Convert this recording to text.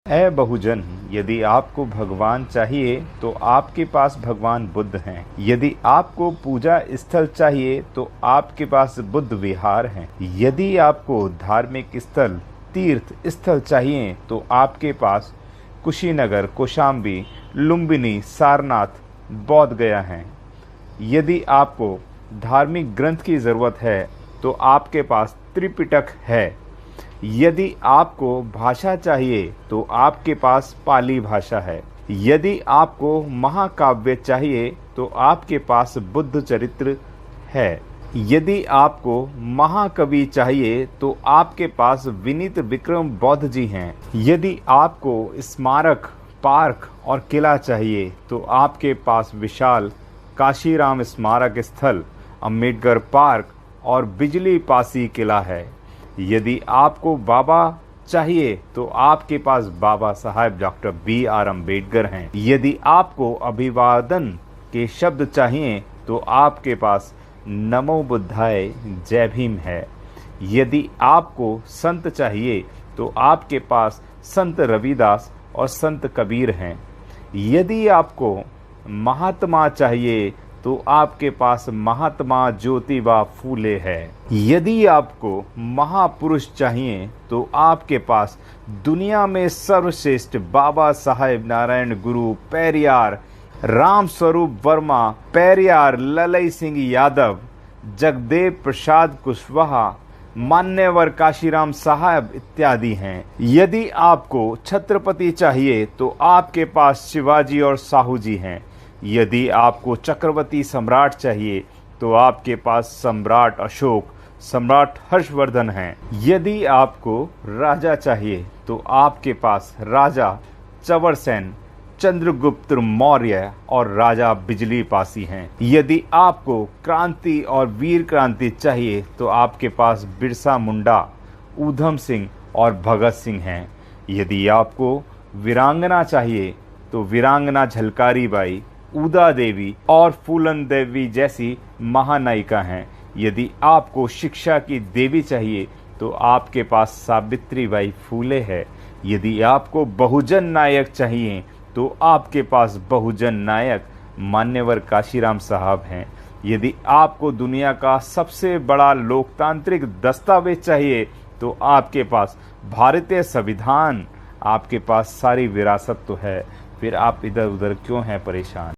ऐ बहुजन, यदि आपको भगवान चाहिए तो आपके पास भगवान बुद्ध हैं। यदि आपको पूजा स्थल चाहिए तो आपके पास बुद्ध विहार हैं। यदि आपको धार्मिक स्थल, तीर्थ स्थल चाहिए तो आपके पास कुशीनगर, कौशाम्बी, लुम्बिनी, सारनाथ, बोध गया हैं। यदि आपको धार्मिक ग्रंथ की ज़रूरत है तो आपके पास त्रिपिटक है। यदि आपको भाषा चाहिए तो आपके पास पाली भाषा है। यदि आपको महाकाव्य चाहिए तो आपके पास बुद्ध चरित्र है। यदि आपको महाकवि चाहिए तो आपके पास विनीत विक्रम बौद्ध जी हैं। यदि आपको स्मारक, पार्क और किला चाहिए तो आपके पास विशाल काशीराम स्मारक स्थल, अम्बेडकर पार्क और बिजली पासी किला है। यदि आपको बाबा चाहिए तो आपके पास बाबा साहब डॉक्टर B.R. अम्बेडकर हैं। यदि आपको अभिवादन के शब्द चाहिए तो आपके पास नमो बुद्धाय, जय भीम है। यदि आपको संत चाहिए तो आपके पास संत रविदास और संत कबीर हैं। यदि आपको महात्मा चाहिए तो आपके पास महात्मा ज्योतिबा फूले है। यदि आपको महापुरुष चाहिए तो आपके पास दुनिया में सर्वश्रेष्ठ बाबा साहेब नारायण गुरु पेरियार, राम स्वरूप वर्मा पेरियार, ललई सिंह यादव, जगदेव प्रसाद कुशवाहा, मान्यवर काशीराम साहब इत्यादि हैं। यदि आपको छत्रपति चाहिए तो आपके पास शिवाजी और साहू जी हैं। यदि आपको चक्रवर्ती सम्राट चाहिए तो आपके पास सम्राट अशोक, सम्राट हर्षवर्धन हैं। यदि आपको राजा चाहिए तो आपके पास राजा चंवरसेन, चंद्रगुप्त मौर्य और राजा बिजली पासी हैं। यदि आपको क्रांति और वीर क्रांति चाहिए तो आपके पास बिरसा मुंडा, ऊधम सिंह और भगत सिंह हैं। यदि आपको वीरांगना चाहिए तो वीरांगना झलकारी बाई, उदा देवी और फूलन देवी जैसी महानायिका हैं। यदि आपको शिक्षा की देवी चाहिए तो आपके पास सावित्री बाई फूले है। यदि आपको बहुजन नायक चाहिए तो आपके पास बहुजन नायक मान्यवर काशीराम साहब हैं। यदि आपको दुनिया का सबसे बड़ा लोकतांत्रिक दस्तावेज चाहिए तो आपके पास भारतीय संविधान, आपके पास सारी विरासत तो है, फिर आप इधर उधर क्यों हैं परेशान।